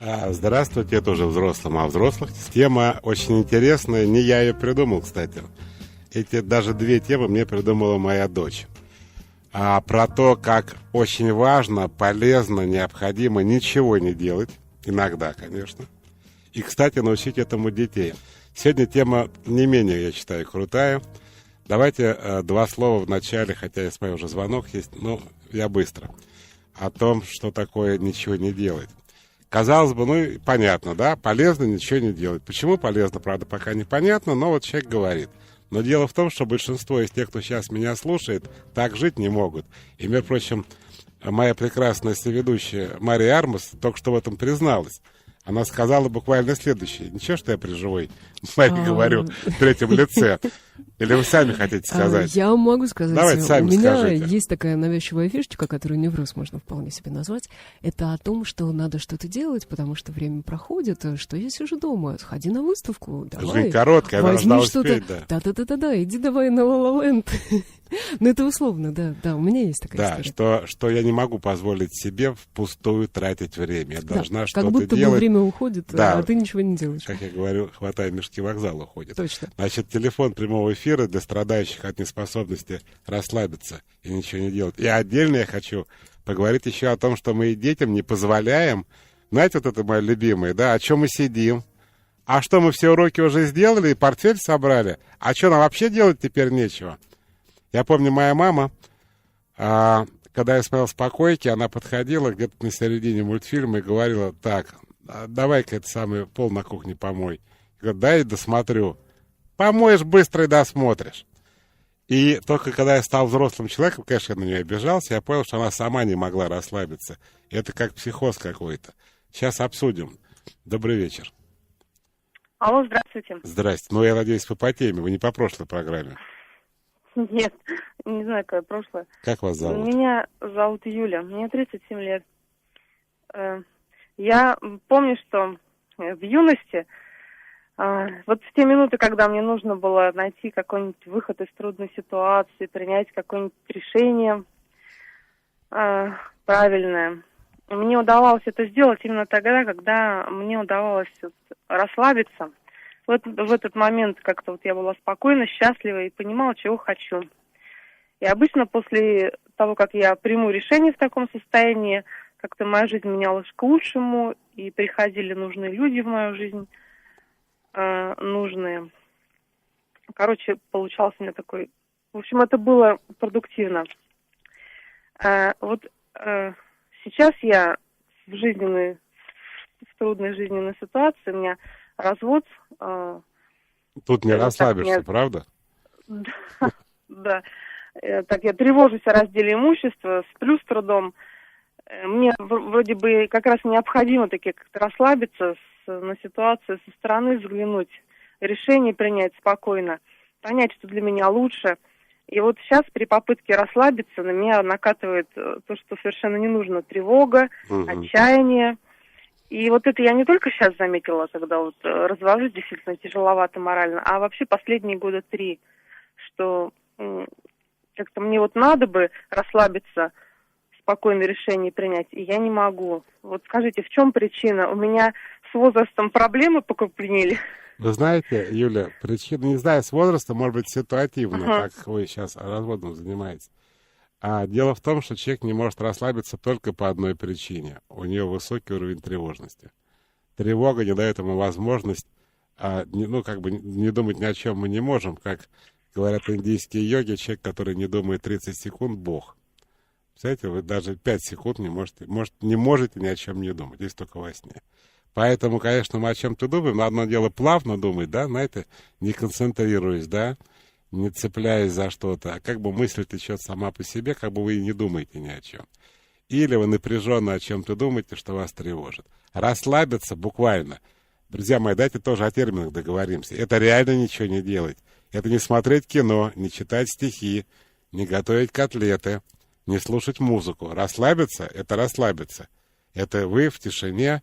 Здравствуйте, это уже взрослым о взрослых. Тема очень интересная, не я ее придумал, кстати. Эти даже две темы мне придумала моя дочь. Про то, как очень важно, полезно, необходимо ничего не делать. Иногда, конечно. И, кстати, научить этому детей. Сегодня тема не менее, я считаю, крутая. Давайте два слова в начале, хотя я смотрю, уже звонок есть, но я быстро. О том, что такое ничего не делать. Казалось бы, понятно, да, полезно ничего не делать. Почему полезно, правда, пока непонятно, но вот человек говорит. Но дело в том, что большинство из тех, кто сейчас меня слушает, так жить не могут. И, между прочим, моя прекрасная соведущая Мария Армас только что в этом призналась. Она сказала буквально следующее. Ничего, что я при живой Марии говорю в третьем лице. Или вы сами хотите сказать? Я могу сказать. Давайте сами У меня скажите. есть такая навязчивая фишечка, которую невроз можно вполне себе назвать. Это о том, что надо что-то делать, потому что время проходит, что я сижу дома, сходи на выставку, давай. Жизнь короткая, возьми должна что-то. успеть, да. Да, иди давай на ла-ла-ленд. Ну, это условно, да, у меня есть такая история. Да, что я не могу позволить себе впустую тратить время. Я должна что-то как будто делать. бы время уходит, Да, а ты ничего не делаешь. как я говорю, хватая мешки, вокзал уходит. Точно. Значит, телефон прямого эфира для страдающих от неспособности расслабиться и ничего не делать. И отдельно я хочу поговорить еще о том, что мы и детям не позволяем. Знаете, вот это мое любимое, да, о чем мы сидим. А что, мы все уроки уже сделали и портфель собрали? А что, нам вообще делать теперь нечего? Я помню, моя мама, когда я смотрел «Спокойки», она подходила где-то на середине мультфильма и говорила: так, давай-ка это самый пол на кухне помой. Я говорю: дай досмотрю. Помоешь быстро и досмотришь. И только когда я стал взрослым человеком, конечно, я на нее обижался, я понял, что она сама не могла расслабиться. Это как психоз какой-то. Сейчас обсудим. Добрый вечер. Алло, здравствуйте. Здрасте. Я надеюсь, вы по теме, вы не по прошлой программе. Нет, не знаю, какое прошлое. Как вас зовут? Меня зовут Юля, мне 37 лет. Я помню, что в юности, вот в те минуты, когда мне нужно было найти какой-нибудь выход из трудной ситуации, принять какое-нибудь решение правильное, мне удавалось это сделать именно тогда, когда мне удавалось расслабиться. Вот в этот момент как-то я была спокойна, счастлива и понимала, чего хочу. И обычно после того, как я приму решение в таком состоянии, как-то моя жизнь менялась к лучшему, и приходили нужные люди в мою жизнь, нужные. Короче, получался у меня такой... В общем, это было продуктивно. Сейчас я в трудной жизненной ситуации, у меня развод. Тут не расслабишься, правда? Да. Так, я тревожусь о разделе имущества, сплю с трудом. Мне вроде бы как раз необходимо таки как-то расслабиться, на ситуацию со стороны взглянуть, решение принять спокойно, понять, что для меня лучше. И вот сейчас при попытке расслабиться на меня накатывает то, что совершенно не нужно: тревога, отчаяние. И вот это я не только сейчас заметила, когда развожусь, действительно тяжеловато морально, а вообще последние года 3, что как-то мне надо бы расслабиться, спокойное решение принять, и я не могу. Вот скажите, в чем причина? У меня с возрастом проблемы покрупнели? Вы знаете, Юля, причина, не знаю, с возрастом, может быть, ситуативно, как вы сейчас разводом занимаетесь. Дело в том, что человек не может расслабиться только по одной причине. У него высокий уровень тревожности. Тревога не дает ему возможность, не думать ни о чем мы не можем. Как говорят индийские йоги, человек, который не думает 30 секунд, Бог. Представляете, вы даже 5 секунд не можете ни о чем не думать, здесь только во сне. Поэтому, конечно, мы о чем-то думаем, но одно дело плавно думать, да, знаете, не концентрируясь, да, не цепляясь за что-то, а как бы мысль течет сама по себе, как бы вы и не думаете ни о чем. Или вы напряженно о чем-то думаете, что вас тревожит. Расслабиться буквально. Друзья мои, давайте тоже о терминах договоримся. Это реально ничего не делать. Это не смотреть кино, не читать стихи, не готовить котлеты, не слушать музыку. Расслабиться — это расслабиться. Это вы в тишине,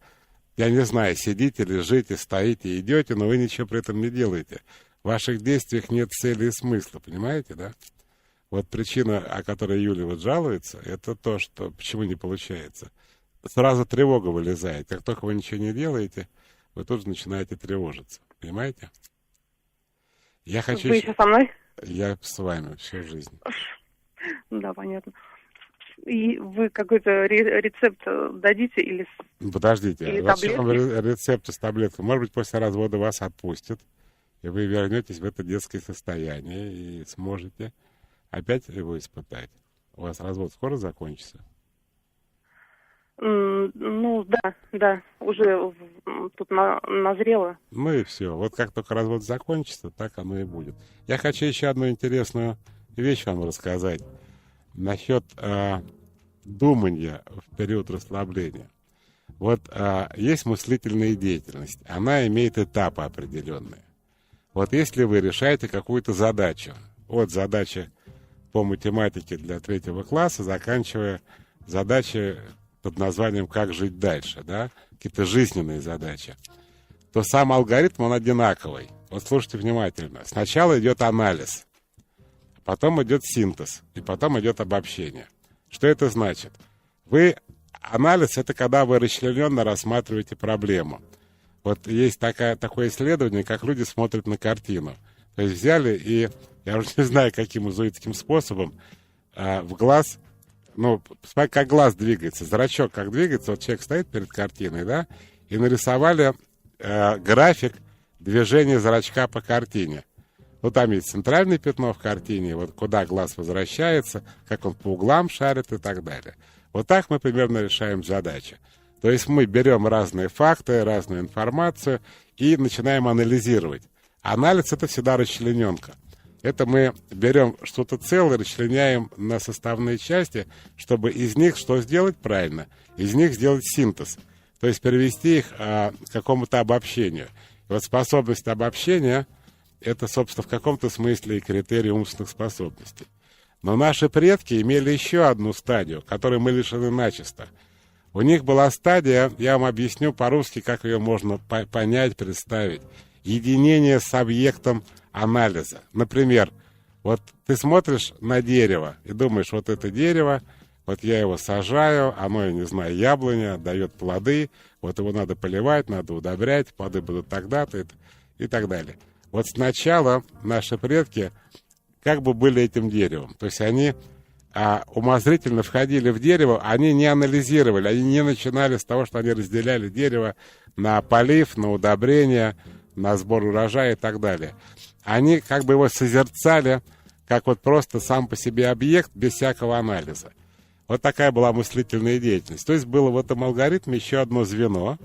я не знаю, сидите, лежите, стоите, идете, но вы ничего при этом не делаете. В ваших действиях нет цели и смысла, понимаете, да? Вот причина, о которой Юля жалуется, это то, что почему не получается. сразу тревога вылезает. Как только вы ничего не делаете, вы тут же начинаете тревожиться. Понимаете? Я хочу... Вы еще со мной? Я с вами всю жизнь. Да, понятно. И вы какой-то рецепт дадите или... Подождите, или зачем таблетки? рецепты с таблеткой? Может быть, после развода вас отпустят, и вы вернетесь в это детское состояние и сможете опять его испытать. У вас развод скоро закончится? Ну, да, уже тут назрело. Ну и все. Вот как только развод закончится, так оно и будет. Я хочу еще одну интересную вещь вам рассказать насчет думания в период расслабления. Вот есть мыслительная деятельность. Она имеет этапы определенные. Вот если вы решаете какую-то задачу, от задачи по математике для 3 класса, заканчивая задачи под названием «Как жить дальше», да, какие-то жизненные задачи, то сам алгоритм, он одинаковый. Вот слушайте внимательно. Сначала идет анализ, потом идет синтез, и потом идет обобщение. Что это значит? Анализ — это когда вы расчлененно рассматриваете проблему. Вот есть такое исследование, как люди смотрят на картину. То есть взяли и, я уже не знаю, каким изуитским способом, в глаз, ну, смотри, как глаз двигается, зрачок как двигается, вот человек стоит перед картиной, да, и нарисовали график движения зрачка по картине. Вот там есть центральное пятно в картине, вот куда глаз возвращается, как он по углам шарит и так далее. Вот так мы примерно решаем задачи. То есть мы берем разные факты, разную информацию и начинаем анализировать. Анализ — это всегда расчлененка. Это мы берем что-то целое, расчленяем на составные части, чтобы из них что сделать правильно? Из них сделать синтез. То есть перевести их к какому-то обобщению. И вот способность обобщения — это, собственно, в каком-то смысле и критерий умственных способностей. Но наши предки имели еще одну стадию, которой мы лишены начисто. У них была стадия, я вам объясню по-русски, как ее можно понять, представить. Единение с объектом анализа. Например, вот ты смотришь на дерево и думаешь, вот это дерево, вот я его сажаю, оно, я не знаю, яблоня, дает плоды, вот его надо поливать, надо удобрять, плоды будут тогда-то и так далее. Вот сначала наши предки как бы были этим деревом. То есть они умозрительно входили в дерево, они не анализировали, они не начинали с того, что они разделяли дерево на полив, на удобрение, на сбор урожая и так далее. Они как бы его созерцали, как вот просто сам по себе объект, без всякого анализа. Вот такая была мыслительная деятельность. То есть было в этом алгоритме еще одно звено.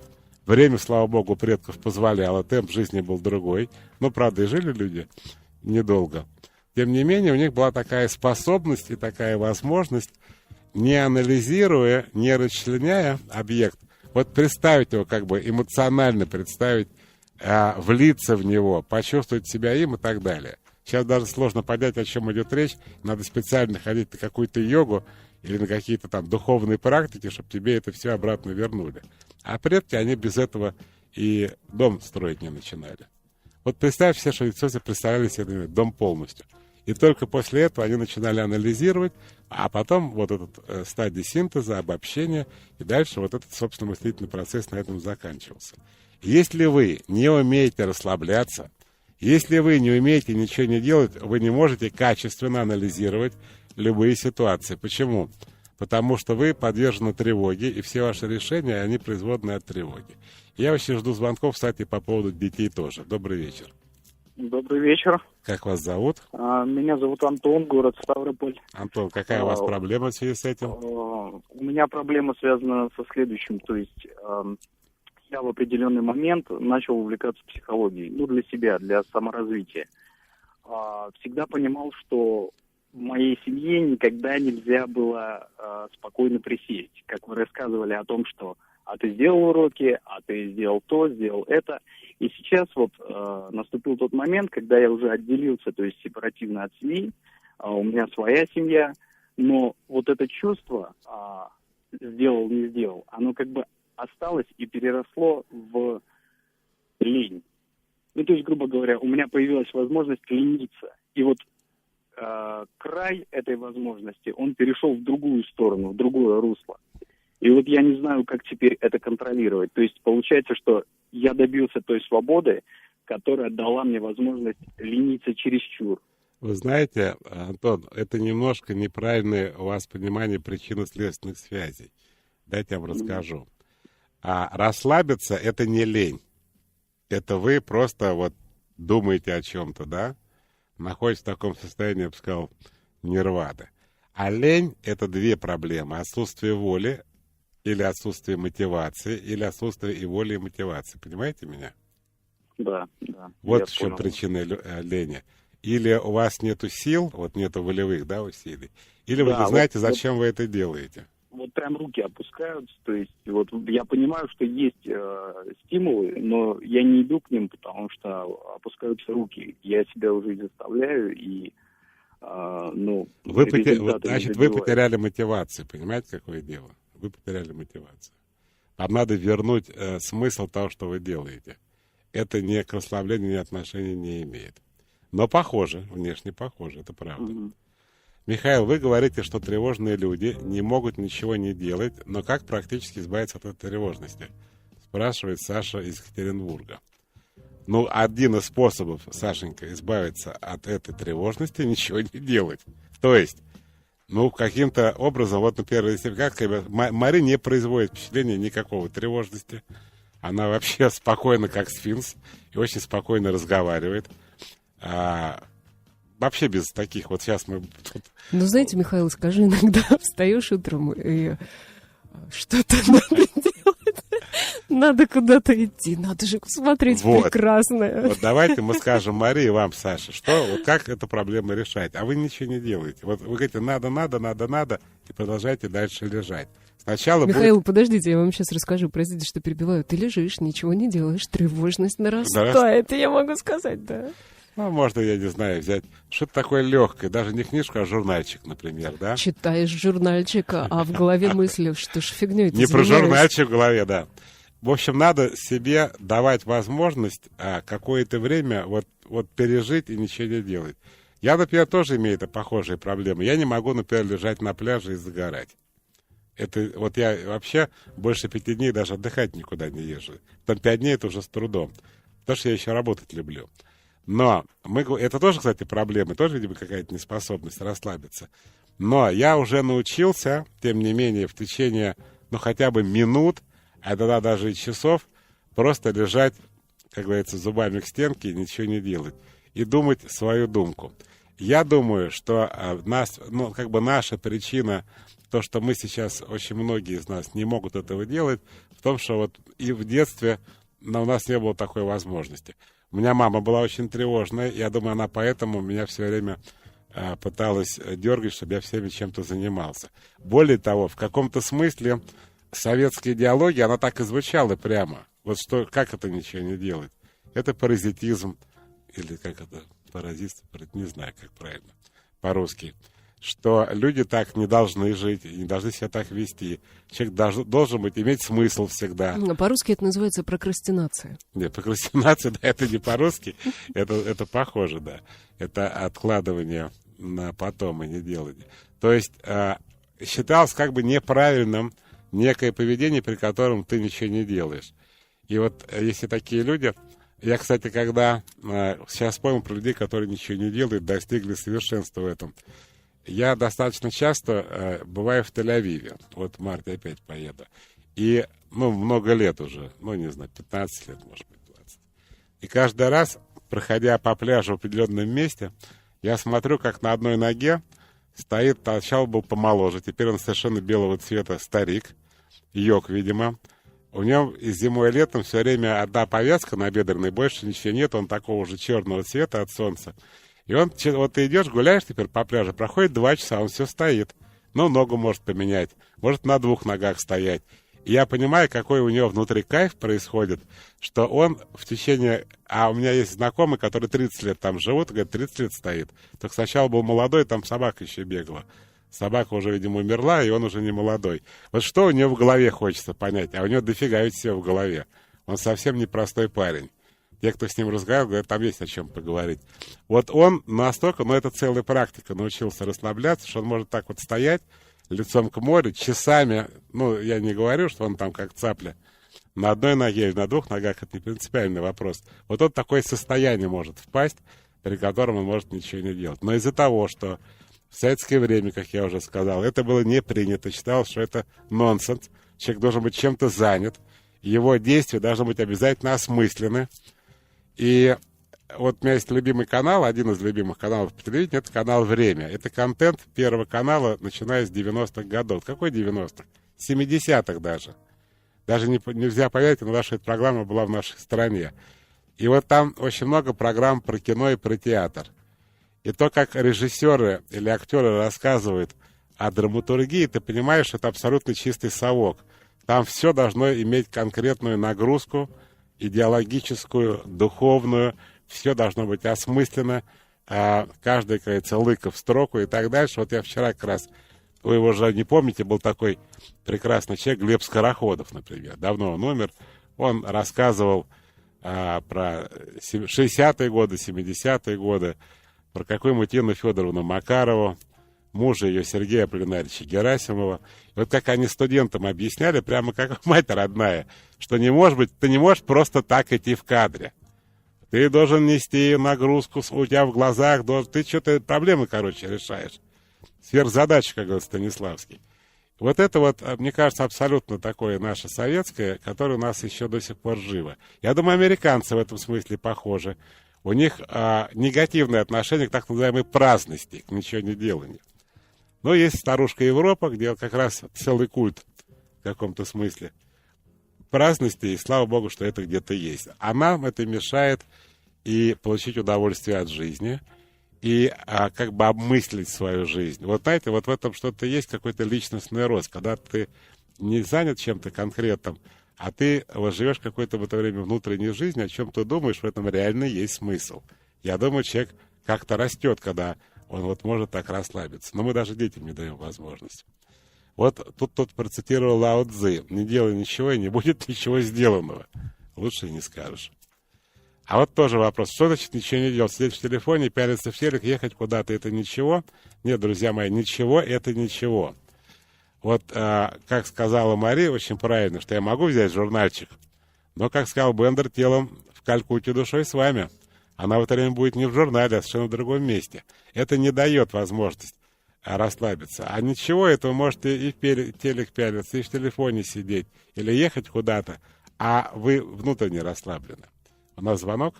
Время, слава богу, предков позволяло, темп жизни был другой. Ну, правда, и жили люди недолго. Тем не менее, у них была такая способность и такая возможность, не анализируя, не расчленяя объект, вот представить его, как бы эмоционально представить, влиться в него, почувствовать себя им и так далее. Сейчас даже сложно понять, о чем идет речь. Надо специально ходить на какую-то йогу или на какие-то там духовные практики, чтобы тебе это все обратно вернули. А предки, они без этого и дом строить не начинали. Вот представь себе, что лицо представляли себе дом полностью. И только после этого они начинали анализировать, а потом вот этот стадия синтеза, обобщения, и дальше вот этот, собственно, мыслительный процесс на этом заканчивался. Если вы не умеете расслабляться, если вы не умеете ничего не делать, вы не можете качественно анализировать любые ситуации. Почему? Потому что вы подвержены тревоге, и все ваши решения, они производны от тревоги. Я очень жду звонков, кстати, по поводу детей тоже. Добрый вечер. Добрый вечер. Как вас зовут? Меня зовут Антон, город Ставрополь. Антон, какая у вас проблема в связи с этим? У меня проблема связана со следующим. То есть я в определенный момент начал увлекаться психологией. Ну, для себя, для саморазвития. Всегда понимал, что в моей семье никогда нельзя было спокойно присесть. Как вы рассказывали о том, что ты сделал уроки, ты сделал то, сделал это. И сейчас вот наступил тот момент, когда я уже отделился, то есть сепаративно от семьи, у меня своя семья, но вот это чувство сделал, не сделал, оно как бы осталось и переросло в лень. Ну, то есть, грубо говоря, у меня появилась возможность лениться. И вот край этой возможности, он перешел в другую сторону, в другое русло. И вот я не знаю, как теперь это контролировать. То есть получается, что я добился той свободы, которая дала мне возможность лениться чересчур. Вы знаете, Антон, это немножко неправильное у вас понимание причинно-следственных связей. Дайте я вам расскажу. А расслабиться — это не лень. Это вы просто вот думаете о чем-то, да? Находитесь в таком состоянии, я бы сказал, нирваны. А лень — это две проблемы. Отсутствие воли или отсутствие мотивации, или отсутствие и воли, и мотивации. Понимаете меня? Да, да. Вот я в чем понял. причина лени. Или у вас нету сил, вот нету волевых, да, усилий, или вы Да, не знаете, вот- зачем вы это делаете. Вот прям руки опускаются, то есть вот я понимаю, что есть стимулы, но я не иду к ним, потому что опускаются руки. Я себя уже и заставляю, и результаты не Значит, вы добиваюсь. потеряли мотивацию, понимаете, какое дело? Вы потеряли мотивацию. Вам надо вернуть смысл того, что вы делаете. Это ни к расслаблению, ни отношения не имеет. Но похоже, внешне похоже, это правда. Мгм. Михаил, вы говорите, что тревожные люди не могут ничего не делать, но как практически избавиться от этой тревожности? Спрашивает Саша из Екатеринбурга. Ну, один из способов, Сашенька, избавиться от этой тревожности — ничего не делать. То есть, ну, каким-то образом, вот, например, если Мари не производит впечатления никакого тревожности. Она вообще спокойна, как сфинкс, и очень спокойно разговаривает. Вообще без таких, вот сейчас мы тут... Ну, знаете, Михаил, скажи, иногда встаешь утром и что-то надо делать, надо куда-то идти, надо же смотреть Вот. прекрасное. Вот давайте мы скажем Марии и вам, Саша, что, вот как эту проблему решать. А вы ничего не делаете. Вот вы говорите, надо, и продолжаете дальше лежать. Сначала Михаил, подождите, я вам сейчас расскажу, простите, что перебиваю. Ты лежишь, ничего не делаешь, тревожность нарастает, я могу сказать, да. Ну, можно, я не знаю, взять что-то такое легкое, даже не книжку, а журнальчик, например, да? Читаешь журнальчика, а в голове мысли, что ж фигней ты Не про занимаешься? журнальчик в голове, да. В общем, надо себе давать возможность какое-то время вот пережить и ничего не делать. Я, например, тоже имею похожие проблемы. Я не могу, например, лежать на пляже и загорать. Это вот я вообще больше 5 дней даже отдыхать никуда не езжу. Там 5 дней это уже с трудом. Потому что я еще работать люблю. Но это тоже, кстати, проблема, тоже, видимо, какая-то неспособность расслабиться. Но я уже научился, тем не менее, в течение, хотя бы минут, а иногда даже и часов, просто лежать, как говорится, зубами к стенке и ничего не делать. И думать свою думку. Я думаю, что наша причина, то, что мы сейчас, очень многие из нас не могут этого делать, в том, что вот и в детстве у нас не было такой возможности. У меня мама была очень тревожная, я думаю, она поэтому меня все время пыталась дергать, чтобы я всеми чем-то занимался. Более того, в каком-то смысле советская идеология, она так и звучала прямо. Вот что, как это ничего не делать? Это паразитизм, или как это, паразитство, не знаю, как правильно, по-русски. Что люди так не должны жить, не должны себя так вести. Человек должен иметь смысл всегда. По-русски это называется прокрастинация. Нет, прокрастинация, да, это не по-русски, это похоже, да. Это откладывание на потом и не делание. То есть считалось как бы неправильным некое поведение, при котором ты ничего не делаешь. И вот если такие люди... Я, кстати, когда сейчас понял про людей, которые ничего не делают, достигли совершенства в этом. Я достаточно часто бываю в Тель-Авиве. Вот в марте опять поеду. И, много лет уже, не знаю, 15 лет, может быть, 20. И каждый раз, проходя по пляжу в определенном месте, я смотрю, как на одной ноге стоит, сначала был помоложе, теперь он совершенно белого цвета старик, йог, видимо. У него и зимой, и летом все время одна повязка набедренная, больше ничего нет, он такого же черного цвета от солнца. И вот ты идешь, гуляешь теперь по пляжу, проходит 2 часа, он все стоит. Ногу может поменять, может на 2 ногах стоять. И я понимаю, какой у него внутри кайф происходит, что он в течение... А у меня есть знакомый, который 30 лет там живут, говорит, 30 лет стоит. Только сначала был молодой, там собака еще бегала. Собака уже, видимо, умерла, и он уже не молодой. Вот что у него в голове хочется понять, а у него дофига ведь всего в голове. Он совсем непростой парень. Те, кто с ним разговаривал, говорят, там есть о чем поговорить. Вот он настолько, это целая практика, научился расслабляться, что он может так вот стоять, лицом к морю, часами, ну, я не говорю, что он там как цапля, на одной ноге или на двух ногах, это не принципиальный вопрос. Вот он в такое состояние может впасть, при котором он может ничего не делать. Но из-за того, что в советское время, как я уже сказал, это было не принято, считалось, что это нонсенс, человек должен быть чем-то занят, его действия должны быть обязательно осмысленны. И вот у меня есть любимый канал, один из любимых каналов по телевидению, это канал «Время». Это контент Первого канала, начиная с 90-х годов. Какой 90-х? 70-х даже. Даже нельзя поверить, но наша эта программа была в нашей стране. И вот там очень много программ про кино и про театр. И то, как режиссеры или актеры рассказывают о драматургии, ты понимаешь, что это абсолютно чистый совок. Там все должно иметь конкретную нагрузку, идеологическую, духовную, все должно быть осмысленно, каждый, как говорится, лыка в строку и так дальше. Вот я вчера как раз, вы его же не помните, был такой прекрасный человек, Глеб Скороходов, например, давно он умер, он рассказывал про 60-е годы, 70-е годы, про какую-нибудь Инну Федоровну Макарову, мужа ее Сергея Аполлинарьевича Герасимова. И вот как они студентам объясняли, прямо как мать родная, что не может быть, ты не можешь просто так идти в кадре. Ты должен нести нагрузку у тебя в глазах, ты что-то проблемы, короче, решаешь. Сверхзадача, как говорит Станиславский. Вот это вот, мне кажется, абсолютно такое наше советское, которое у нас еще до сих пор живо. Я думаю, американцы в этом смысле похожи. У них негативное отношение к так называемой праздности, к ничего не деланию. Но есть старушка Европа, где как раз целый культ в каком-то смысле праздности, и слава богу, что это где-то есть. А нам это мешает и получить удовольствие от жизни, и как бы обмыслить свою жизнь. Вот знаете, вот в этом что-то есть, какой-то личностный рост, когда ты не занят чем-то конкретным, а ты вот живешь какой-то в это время внутренней жизнью, о чем ты думаешь, в этом реально есть смысл. Я думаю, человек как-то растет, когда он вот может так расслабиться. Но мы даже детям не даем возможность. Вот тут процитировал Лао Цзы: «Не делай ничего, и не будет ничего сделанного». Лучше и не скажешь. А вот тоже вопрос. Что значит ничего не делать? Сидеть в телефоне, пялиться в телек, ехать куда-то — это ничего? Нет, друзья мои, ничего — это ничего. Вот, как сказала Мария очень правильно, что я могу взять журнальчик, но, как сказал Бендер, телом в Калькутте, душой с вами. Она в это время будет не в журнале, а совершенно в другом месте. Это не дает возможность расслабиться. А ничего, это вы можете и в телек пялиться, и в телефоне сидеть, или ехать куда-то, а вы внутренне расслаблены. У нас звонок.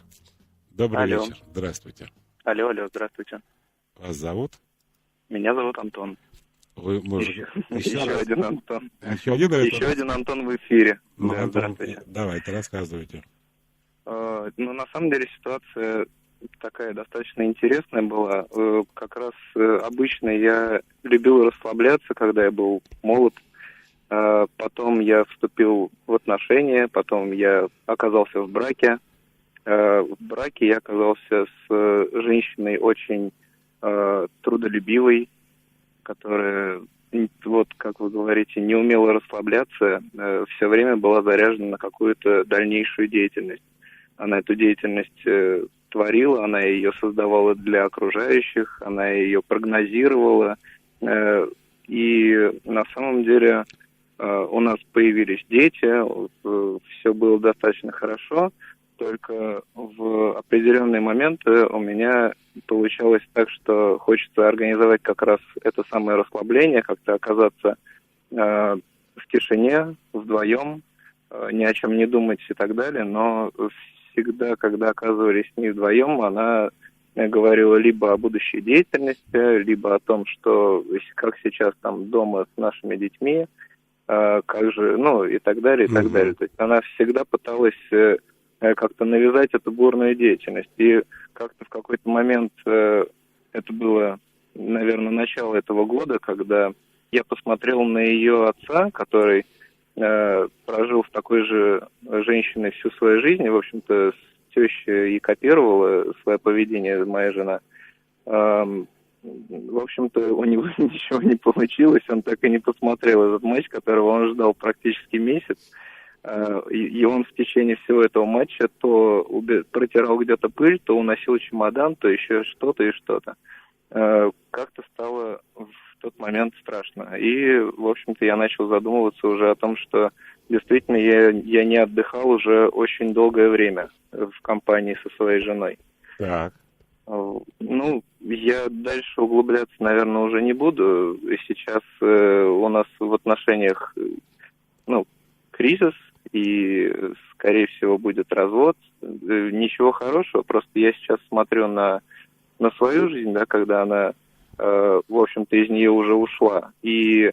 Добрый вечер. Здравствуйте. Алло, здравствуйте. Вас зовут? Меня зовут Антон. Вы, Еще один Антон. Еще один Антон в эфире. Ну, Да, Антон, здравствуйте. давайте, рассказывайте. Ну, на самом деле ситуация такая достаточно интересная была. Как раз обычно я любил расслабляться, когда я был молод. Потом я вступил в отношения, потом я оказался в браке. В браке я оказался с женщиной очень трудолюбивой, которая, вот как вы говорите, не умела расслабляться, все время была заряжена на какую-то дальнейшую деятельность. Она эту деятельность творила, она ее создавала для окружающих, она ее прогнозировала. И на самом деле у нас появились дети, все было достаточно хорошо, только в определенные моменты у меня получалось так, что хочется организовать как раз это самое расслабление, как-то оказаться в тишине, вдвоем, ни о чем не думать и так далее, но всегда, когда оказывались с ней вдвоем, она говорила либо о будущей деятельности, либо о том, что как сейчас там дома с нашими детьми, как же, ну и так далее, и так далее. То есть она всегда пыталась как-то навязать эту бурную деятельность. И как-то в какой-то момент, это было, наверное, начало этого года, когда я посмотрел на ее отца, который прожил с такой же женщиной всю свою жизнь, и, в общем-то, с тещей и копировала свое поведение моя жена. В общем-то, у него ничего не получилось, он так и не посмотрел этот матч, которого он ждал практически месяц. И он в течение всего этого матча то протирал где-то пыль, то уносил чемодан, то еще что-то и что-то. Как-то стало в тот момент страшно. И, в общем-то, я начал задумываться уже о том, что действительно я не отдыхал уже очень долгое время в компании со своей женой. Так. Ну, я дальше углубляться, наверное, уже не буду. Сейчас у нас в отношениях, кризис, и, скорее всего, будет развод. Ничего хорошего, просто я сейчас смотрю на свою жизнь, да, когда она, в общем-то, из нее уже ушла. И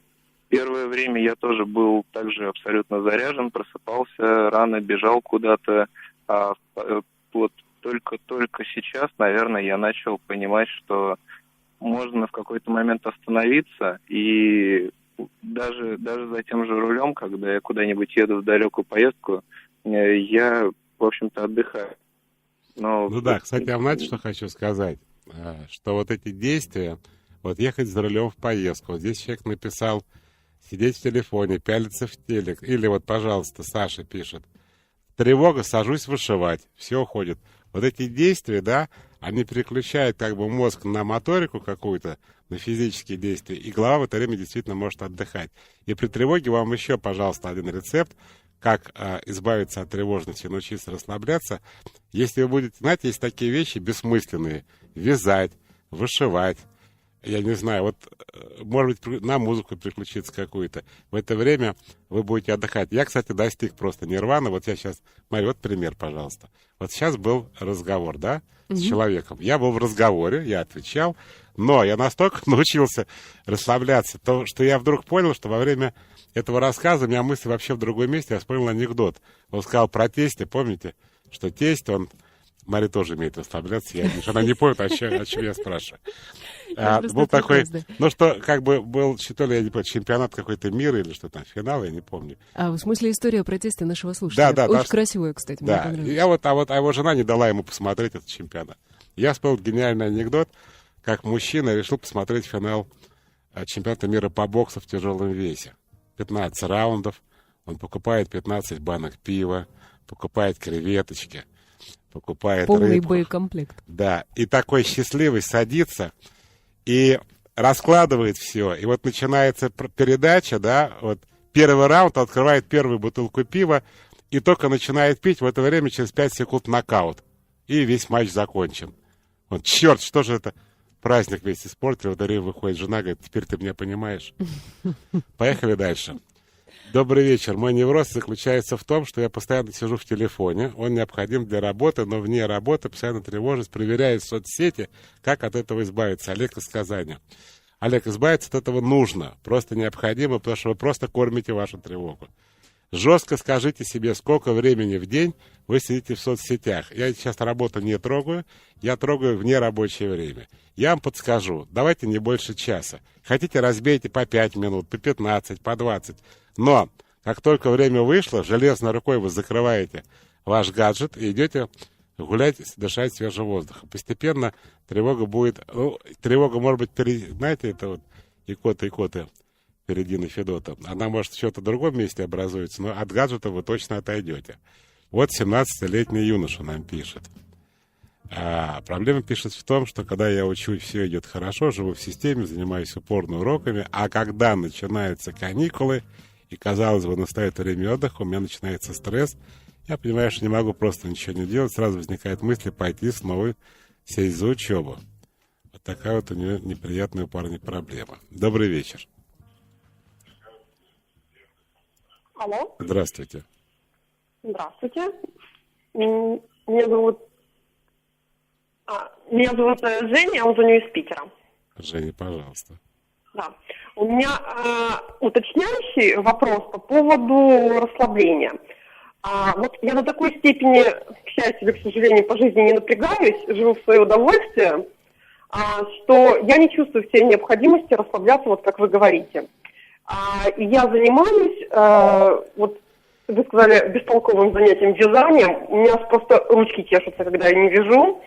первое время я тоже был также абсолютно заряжен, просыпался рано, бежал куда-то, а вот только сейчас, наверное, я начал понимать, что можно в какой-то момент остановиться, и даже за тем же рулем, когда я куда-нибудь еду в далекую поездку, я, в общем-то, отдыхаю. Но... Ну да, кстати, я знаете, что хочу сказать? Что вот эти действия, вот ехать за рулем в поездку, вот здесь человек написал сидеть в телефоне, пялиться в телек, или вот, пожалуйста, Саша пишет, тревога, сажусь вышивать, все уходит. Вот эти действия, да, они переключают как бы мозг на моторику какую-то, на физические действия, и голова в это время действительно может отдыхать. И при тревоге вам еще, пожалуйста, один рецепт, как избавиться от тревожности, научиться расслабляться. Если вы будете, знаете, есть такие вещи бессмысленные, вязать, вышивать, я не знаю, вот, может быть, на музыку переключиться какую-то. В это время вы будете отдыхать. Я, кстати, достиг просто нирваны. Вот я сейчас, смотри, вот пример, пожалуйста. Вот сейчас был разговор, да, с человеком. Я был в разговоре, я отвечал, но я настолько научился расслабляться, что я вдруг понял, что во время этого рассказа у меня мысли вообще в другом месте. Я вспомнил анекдот. Он сказал про тестя, помните, что тесть, он... Мария тоже умеет расслабляться, она не поняла, о чем я спрашиваю. Был такой, как бы был, то ли, я не помню, чемпионат какой-то мира или что там, финал, я не помню. В смысле история про тесте нашего слушателя? Да. Очень красивая, кстати, мне понравилось. А его жена не дала ему посмотреть этот чемпионат. Я вспомнил гениальный анекдот, как мужчина решил посмотреть финал чемпионата мира по боксу в тяжелом весе. 15 раундов, он покупает 15 банок пива, покупает креветочки, покупает полный рыбку. боекомплект. Да, и такой счастливый садится и раскладывает все. И вот начинается передача, да, вот первый раунд, открывает первую бутылку пива и только начинает пить, в это время через 5 секунд нокаут. И весь матч закончен. Вот, черт, что же это? Праздник весь испортил, в это время выходит жена, говорит, теперь ты меня понимаешь. Поехали дальше. Добрый вечер. Мой невроз заключается в том, что я постоянно сижу в телефоне. Он необходим для работы, но вне работы постоянно тревожусь, проверяю соцсети, как от этого избавиться. Олег из Казани. Олег, избавиться от этого нужно, просто необходимо, потому что вы просто кормите вашу тревогу. Жестко скажите себе, сколько времени в день вы сидите в соцсетях. Я сейчас работу не трогаю, я трогаю в нерабочее время. Я вам подскажу, давайте не больше часа. Хотите, разбейте по 5 минут, по 15, по 20. Но, как только время вышло, железной рукой вы закрываете ваш гаджет и идете гулять, дышать свежим воздухом. Постепенно тревога будет... тревога может быть, знаете, это вот икоты перед Диной Федотом. Она может в чем-то другом месте образуется, но от гаджета вы точно отойдете. Вот 17-летний юноша нам пишет. Проблема пишет в том, что когда я учусь, все идет хорошо, живу в системе, занимаюсь упорно уроками, а когда начинаются каникулы, и, казалось бы, настает время отдыха, у меня начинается стресс, я понимаю, что не могу просто ничего не делать, сразу возникает мысль пойти снова сесть за учебу. Вот такая вот у нее неприятная у парня проблема. Добрый вечер. Алло. Здравствуйте. Здравствуйте. Меня зовут Женя, я звоню из Питера. Женя, пожалуйста. Да. У меня уточняющий вопрос по поводу расслабления. Вот я до такой степени, к счастью или к сожалению, по жизни не напрягаюсь, живу в свое удовольствие, что я не чувствую в себе необходимости расслабляться, вот как вы говорите. И я занимаюсь, вот вы сказали, бестолковым занятием вязанием. У меня просто ручки чешутся, когда я не вяжу.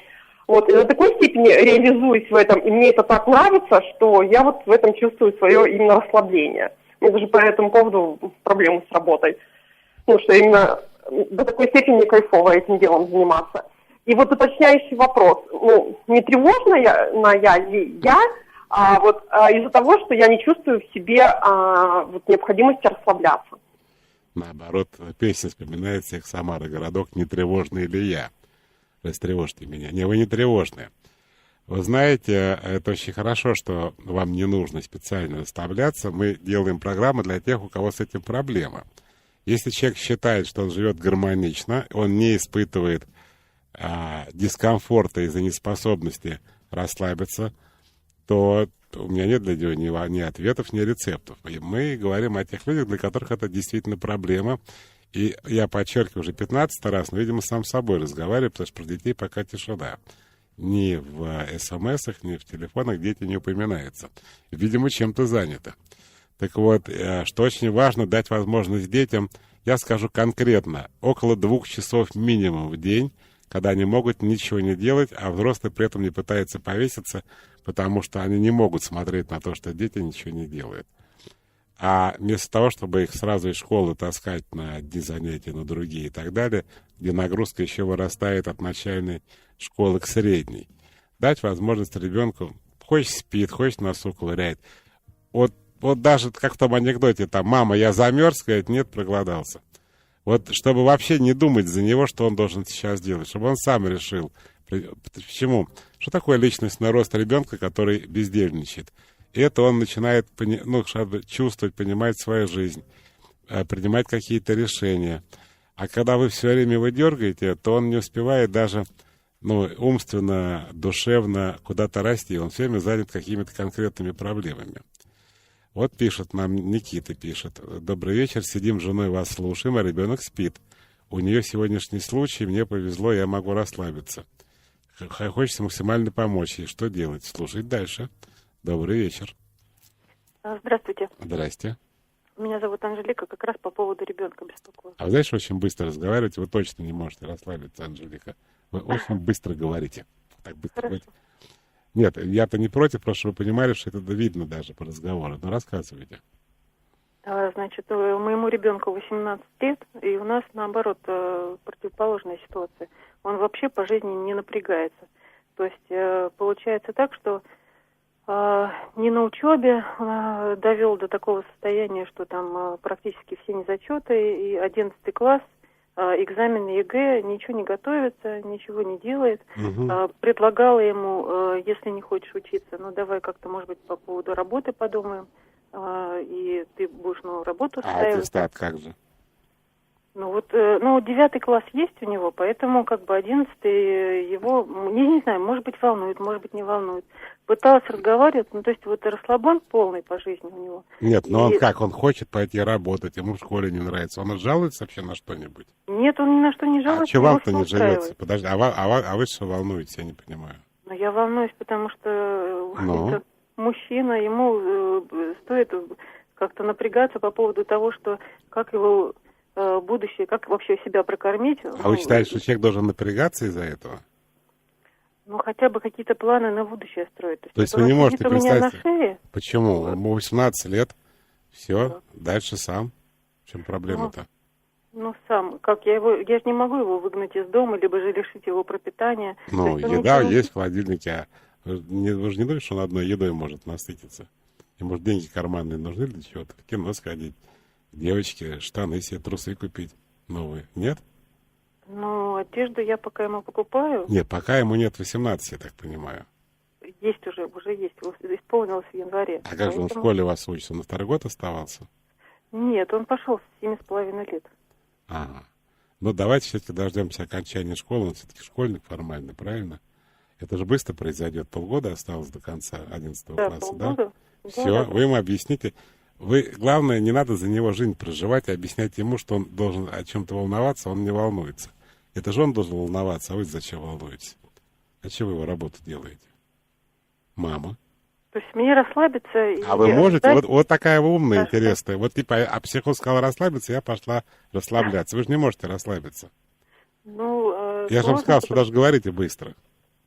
Вот, и до такой степени реализуюсь в этом, и мне это так нравится, что я вот в этом чувствую свое именно расслабление. У меня даже по этому поводу проблемы с работой. Потому что именно до такой степени кайфово этим делом заниматься. И вот уточняющий вопрос. Не тревожная я, из-за того, что я не чувствую в себе необходимости расслабляться. Наоборот, песня вспоминает всех Самары, городок, не тревожный ли я? Растревожьте меня. Не, вы не тревожные. Вы знаете, это очень хорошо, что вам не нужно специально расслабляться. Мы делаем программы для тех, у кого с этим проблема. Если человек считает, что он живет гармонично, он не испытывает дискомфорта из-за неспособности расслабиться, то у меня нет для него ни ответов, ни рецептов. Мы говорим о тех людях, для которых это действительно проблема. И я подчеркиваю уже 15 раз, но, видимо, сам с собой разговариваю, потому что про детей пока тишина. Ни в смс-ах, ни в телефонах дети не упоминаются. Видимо, чем-то заняты. Так вот, что очень важно, дать возможность детям, я скажу конкретно, около 2 часов минимум в день, когда они могут ничего не делать, а взрослые при этом не пытаются повеситься, потому что они не могут смотреть на то, что дети ничего не делают. А вместо того, чтобы их сразу из школы таскать на одни занятия, на другие и так далее, где нагрузка еще вырастает от начальной школы к средней, дать возможность ребенку, хочешь спит, хочешь носу ковыряет. Вот даже как в том анекдоте, там, мама, я замерз, говорит, нет, проголодался. Вот чтобы вообще не думать за него, что он должен сейчас делать, чтобы он сам решил. Почему? Что такое личностный рост ребенка, который бездельничает? И это он начинает чувствовать, понимать свою жизнь, принимать какие-то решения. А когда вы все время его дергаете, то он не успевает даже умственно, душевно куда-то расти. Он все время занят какими-то конкретными проблемами. Вот пишет нам, Никита пишет. Добрый вечер, сидим с женой, вас слушаем, а ребенок спит. У нее сегодняшний случай, мне повезло, я могу расслабиться. Хочется максимально помочь ей. Что делать? Слушать дальше. Добрый вечер. Здравствуйте. Здрасте. Меня зовут Анжелика, как раз по поводу ребенка беспокою. А вы знаете, очень быстро разговариваете, вы точно не можете расслабиться, Анжелика. Вы очень быстро говорите. Так быстро говорите. Нет, я-то не против, просто чтобы вы понимали, что это видно даже по разговору. Но рассказывайте. Значит, моему ребенку 18 лет, и у нас, наоборот, противоположная ситуация. Он вообще по жизни не напрягается. То есть получается так, что не на учебе довел до такого состояния, что там практически все незачеты, и 11 класс, экзамены ЕГЭ, ничего не готовится, ничего не делает. Предлагала ему, если не хочешь учиться, давай как-то, может быть, по поводу работы подумаем, и ты будешь работу устраивать. А аттестат как же? 9 класс есть у него, поэтому 11-й его, я не знаю, может быть, волнует, может быть, не волнует. Пыталась разговаривать, то есть расслабон полный по жизни у него. Нет, но он хочет пойти работать, ему в школе не нравится. Он жалуется вообще на что-нибудь? Нет, он ни на что не жалуется. А чего вам-то не живется? Подожди, а вы что волнуетесь, я не понимаю. Я волнуюсь, потому что это мужчина, ему стоит как-то напрягаться по поводу того, что как его будущее, как вообще себя прокормить. А вы считаете, что человек должен напрягаться из-за этого? Хотя бы какие-то планы на будущее строить. То есть вы не можете представить... на шее. Почему? Ему 18 лет, все, дальше сам. В чем проблема-то? Сам. Я же не могу его выгнать из дома, либо же лишить его пропитания. Еда есть в холодильнике. Вы же не думаете, что он одной едой может насытиться? И, может, деньги карманные нужны для чего-то? В кино сходить. Девочки, штаны себе, трусы купить новые. Нет? Одежду я пока ему покупаю. Нет, пока ему нет 18, я так понимаю. Есть уже есть. Исполнилось в январе. А как же он в школе у вас учится? Он на 2-й год оставался? Нет, он пошел с 7,5 лет. Ага. Давайте все-таки дождемся окончания школы. Он все-таки школьник формально, правильно? Это же быстро произойдет. Полгода осталось до конца 11 класса, полгода. Да? Все, вы ему объясните. Главное, не надо за него жизнь проживать и объяснять ему, что он должен о чем-то волноваться, он не волнуется. Это же он должен волноваться, а вы зачем волнуетесь? А чего вы его работу делаете? Мама. То есть мне расслабиться... А вы можете? Вот такая вы умная, интересная. А психолог сказал расслабиться, я пошла расслабляться. Вы же не можете расслабиться. Я же вам сказал, что даже говорите быстро.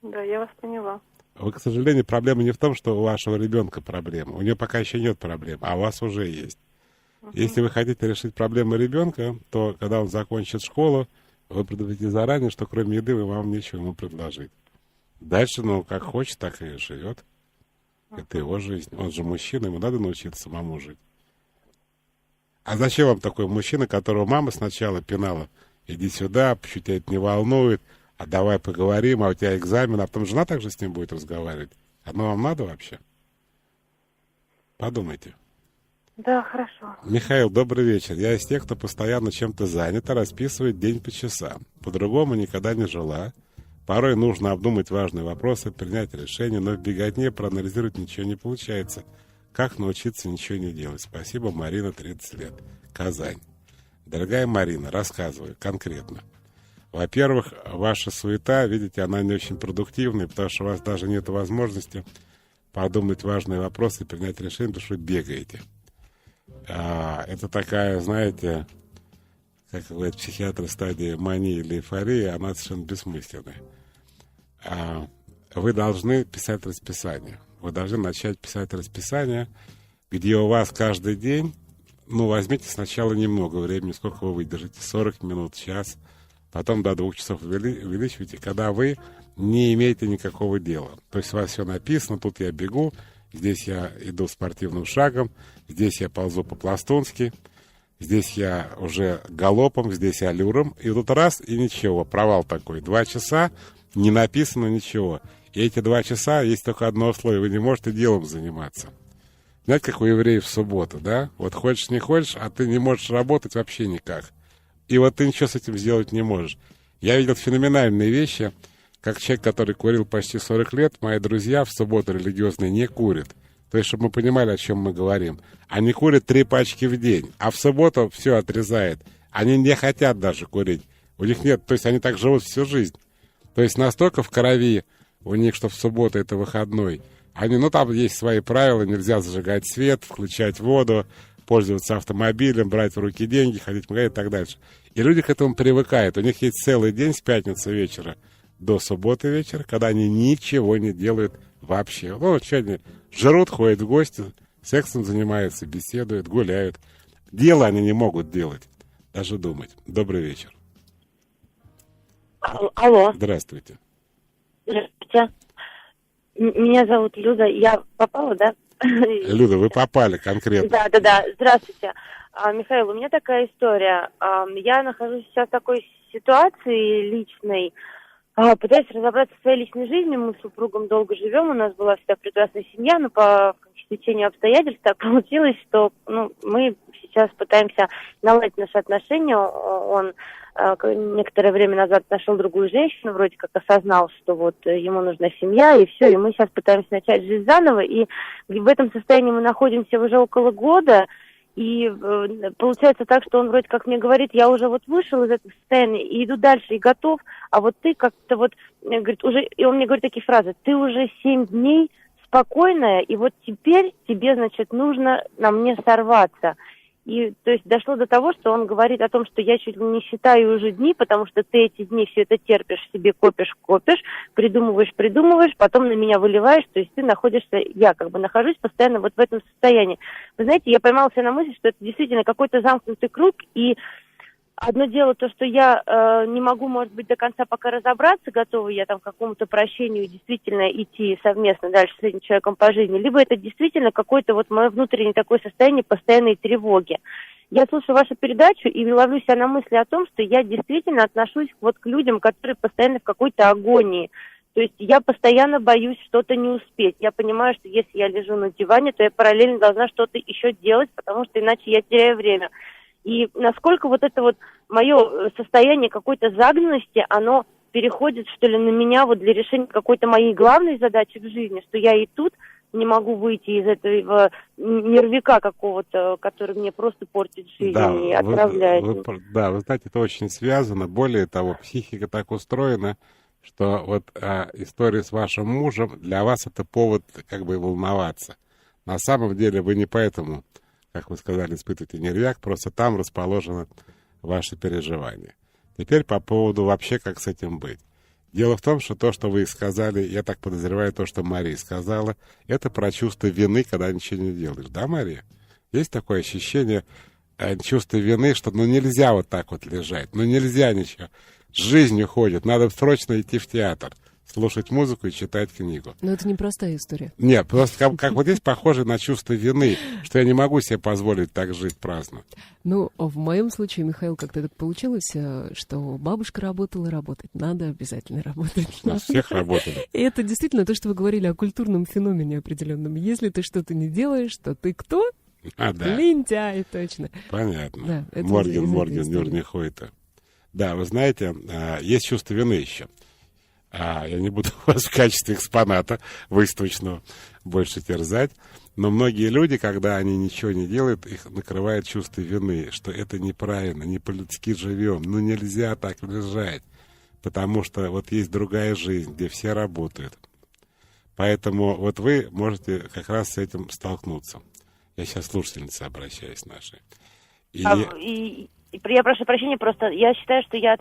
Да, я вас поняла. К сожалению, проблема не в том, что у вашего ребенка проблема. У нее пока еще нет проблем, а у вас уже есть. Если вы хотите решить проблему ребенка, то когда он закончит школу, вы предупредите заранее, что кроме еды вам нечего ему предложить. Дальше, как хочет, так и живет. Это его жизнь. Он же мужчина, ему надо научиться самому жить. А зачем вам такой мужчина, которого мама сначала пинала? Иди сюда, почему тебя это не волнует, а давай поговорим, а у тебя экзамен, а потом жена также с ним будет разговаривать. Оно вам надо вообще? Подумайте. Да, хорошо. Михаил, добрый вечер. Я из тех, кто постоянно чем-то занят, а расписывает день по часам. По-другому никогда не жила. Порой нужно обдумать важные вопросы, принять решение, но в беготне проанализировать ничего не получается. Как научиться ничего не делать? Спасибо, Марина, 30 лет. Казань. Дорогая Марина, рассказываю конкретно. Во-первых, ваша суета, видите, она не очень продуктивная, потому что у вас даже нет возможности подумать важные вопросы, принять решение, потому что вы бегаете. Это такая, знаете, как говорят психиатры, стадия мании или эйфории, она совершенно бессмысленная. Вы должны писать расписание. Вы должны начать писать расписание, где у вас каждый день, возьмите сначала немного времени, сколько вы выдержите, 40 минут, час, потом до 2 часов увеличивайте, когда вы не имеете никакого дела. То есть у вас все написано, тут я бегу, здесь я иду спортивным шагом, здесь я ползу по-пластунски, здесь я уже галопом, здесь аллюром, и тут раз, и ничего, провал такой. 2 часа, не написано ничего. И эти 2 часа есть только одно условие, вы не можете делом заниматься. Знаете, как у евреев в субботу, да? Вот хочешь, не хочешь, а ты не можешь работать вообще никак. И вот ты ничего с этим сделать не можешь. Я видел феноменальные вещи, как человек, который курил почти 40 лет, мои друзья в субботу религиозные не курят. То есть, чтобы мы понимали, о чем мы говорим. Они курят 3 пачки в день, а в субботу все отрезает. Они не хотят даже курить. У них нет, то есть они так живут всю жизнь. То есть настолько в крови у них, что в субботу это выходной. Они, там есть свои правила, нельзя зажигать свет, включать воду, пользоваться автомобилем, брать в руки деньги, ходить в магазин и так дальше. И люди к этому привыкают. У них есть целый день с пятницы вечера до субботы вечера, когда они ничего не делают вообще. Что они жрут, ходят в гости, сексом занимаются, беседуют, гуляют. Дело они не могут делать, даже думать. Добрый вечер. Алло. Здравствуйте. Здравствуйте. Меня зовут Люда. Я попала, да? Люда, вы попали конкретно. Да. Здравствуйте. Михаил, у меня такая история. Я нахожусь сейчас в такой ситуации личной. Пытаюсь разобраться в своей личной жизни. Мы с супругом долго живем. У нас была всегда прекрасная семья, но по стечению обстоятельств так получилось, что мы сейчас пытаемся наладить наши отношения. Он некоторое время назад нашел другую женщину, вроде как осознал, что вот ему нужна семья, и все, и мы сейчас пытаемся начать жизнь заново, и в этом состоянии мы находимся уже около года, и получается так, что он вроде как мне говорит, я уже вот вышел из этого состояния, и иду дальше, и готов, а вот ты как-то вот, говорит, уже, и он мне говорит такие фразы, ты уже 7 дней спокойная, и вот теперь тебе, значит, нужно на мне сорваться. И, то есть, дошло до того, что он говорит о том, что я чуть ли не считаю уже дни, потому что ты эти дни все это терпишь, себе копишь, придумываешь, потом на меня выливаешь, то есть ты находишься, я как бы нахожусь постоянно вот в этом состоянии. Вы знаете, я поймала себя на мысли, что это действительно какой-то замкнутый круг, и одно дело то, что я не могу, может быть, до конца пока разобраться, готова я там к какому-то прощению действительно идти совместно дальше с этим человеком по жизни, либо это действительно какое-то вот мое внутреннее такое состояние постоянной тревоги. Я слушаю вашу передачу и ловлю себя на мысли о том, что я действительно отношусь вот к людям, которые постоянно в какой-то агонии. То есть я постоянно боюсь что-то не успеть. Я понимаю, что если я лежу на диване, то я параллельно должна что-то еще делать, потому что иначе я теряю время. И насколько вот это вот мое состояние какой-то загнанности, оно переходит, что ли, на меня вот для решения какой-то моей главной задачи в жизни, что я и тут не могу выйти из этого нервика какого-то, который мне просто портит жизнь и отравляет. Вы знаете, это очень связано. Более того, психика так устроена, что вот история с вашим мужем для вас это повод как бы волноваться. На самом деле вы не поэтому, как вы сказали, испытываете нервяк, просто там расположено ваши переживания. Теперь по поводу вообще, как с этим быть. Дело в том, что то, что вы сказали, я так подозреваю, то, что Мария сказала, это про чувство вины, когда ничего не делаешь. Да, Мария? Есть такое ощущение, чувство вины, что нельзя вот так вот лежать, нельзя ничего. Жизнь уходит, надо срочно идти в театр. слушать музыку и читать книгу. Но это непростая история. Нет, просто как вот здесь похоже на чувство вины, что я не могу себе позволить так жить праздно. Ну, в моем случае, Михаил, как-то так получилось, что бабушка работала, работать надо, обязательно работать. У нас всех работали. И это действительно то, что вы говорили о культурном феномене определенном. Если ты что-то не делаешь, то ты кто? Да. Лентяй, точно. Понятно. Да, Морген, Нюрнихойта. Да, вы знаете, есть чувство вины еще. Я не буду вас в качестве экспоната выставочного больше терзать, но многие люди, когда они ничего не делают, их накрывает чувство вины, что это неправильно, не по-людски живем, нельзя так лежать, потому что вот есть другая жизнь, где все работают. Поэтому вот вы можете как раз с этим столкнуться. Я сейчас слушательнице обращаюсь нашей. Я прошу прощения, просто я считаю, что я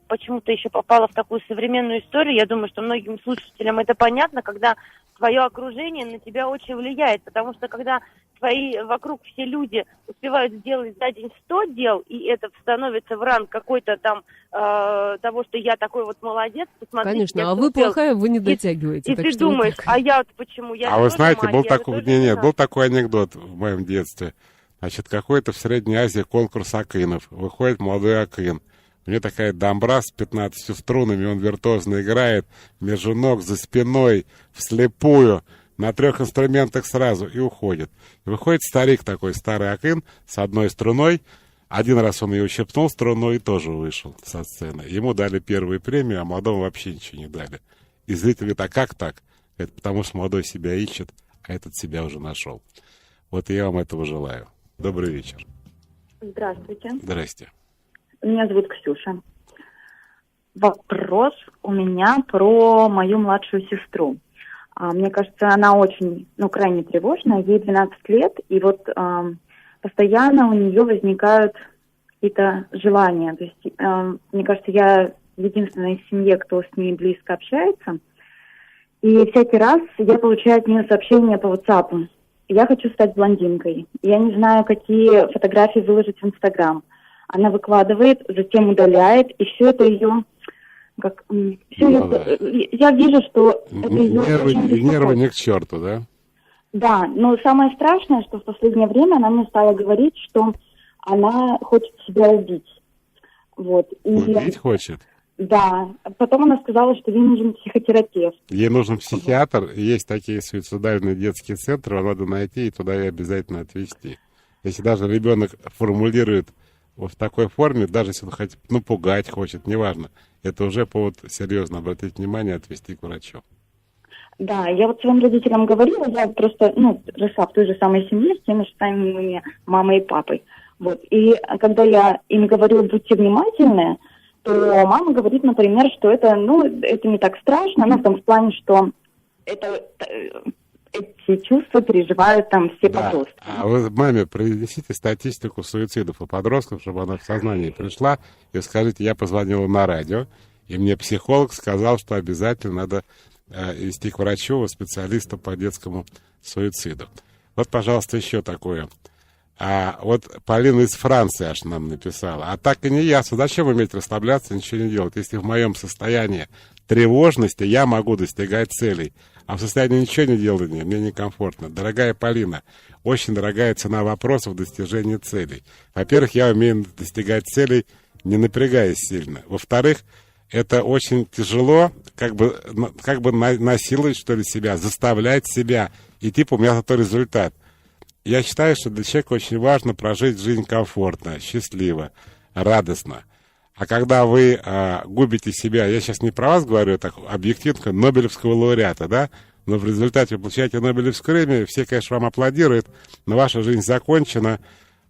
почему-то еще попала в такую современную историю. Я думаю, что многим слушателям это понятно, когда твое окружение на тебя очень влияет. Потому что когда твои вокруг все люди успевают сделать за день 100 дел, и это становится в ранг какой-то там того, что я такой вот молодец, посмотрите. Конечно, а вы плохая, вы не дотягиваете. И ты думаешь, а я почему? Вы знаете, был такой анекдот в моем детстве. Значит, какой-то в Средней Азии конкурс акинов. Выходит молодой акин. У него такая домбра с 15 струнами, он виртуозно играет между ног, за спиной, вслепую, на 3 инструментах сразу, и уходит. И выходит старик такой, старый акин, с одной струной. Один раз он ее ущипнул струной и тоже вышел со сцены. Ему дали первую премию, а молодому вообще ничего не дали. И зрители говорят, а как так? Это потому что молодой себя ищет, а этот себя уже нашел. Вот и я вам этого желаю. Добрый вечер. Здравствуйте. Здрасте. Меня зовут Ксюша. Вопрос у меня про мою младшую сестру. Мне кажется, она очень, крайне тревожная. Ей 12 лет, и вот постоянно у нее возникают какие-то желания. То есть, мне кажется, я единственная из семьи, кто с ней близко общается. И всякий раз я получаю от нее сообщения по WhatsApp. Я хочу стать блондинкой. Я не знаю, какие фотографии выложить в Инстаграм. Она выкладывает, затем удаляет, и все это ее... Я вижу, что это ее... Нервы не к черту, да? Да, но самое страшное, что в последнее время она мне стала говорить, что она хочет себя убить. Вот. Убить хочет? Да. Потом она сказала, что ей нужен психотерапевт. Ей нужен психиатр. Есть такие суицидальные детские центры, надо найти и туда ее обязательно отвезти. Если даже ребенок формулирует вот в такой форме, даже если он хоть, пугать хочет, неважно, это уже повод серьезно обратить внимание, отвезти к врачу. Да, я вот своим родителям говорила, я просто, росла в той же самой семье, с теми же самыми мамой и папой. Вот. И когда я им говорю, будьте внимательны, то мама говорит, например, что это не так страшно, в том плане, что эти чувства переживают там все подростки. А вы маме принесите статистику суицидов у подростков, чтобы она в сознание пришла, и скажите, я позвонила на радио, и мне психолог сказал, что обязательно надо вести к врачу, специалисту по детскому суициду. Вот, пожалуйста, еще такое. Вот Полина из Франции аж нам написала. А так и не ясно. Зачем уметь расслабляться, ничего не делать? Если в моем состоянии тревожности я могу достигать целей, а в состоянии ничего не делания мне некомфортно. Дорогая Полина, очень дорогая цена вопросов достижения целей. Во-первых, я умею достигать целей, не напрягаясь сильно. Во-вторых, это очень тяжело, как бы насиловать, что ли, себя, заставлять себя идти по результату результат. Я считаю, что для человека очень важно прожить жизнь комфортно, счастливо, радостно. А когда вы губите себя, я сейчас не про вас говорю, так объективно, Нобелевского лауреата, да, но в результате вы получаете Нобелевскую премию, все, конечно, вам аплодируют, но ваша жизнь закончена,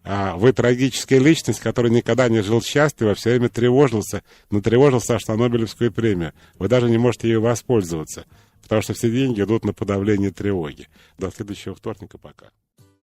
вы трагическая личность, которая никогда не жил счастливо, все время тревожился аж на Нобелевскую премию. Вы даже не можете ею воспользоваться, потому что все деньги идут на подавление тревоги. До следующего вторника, пока.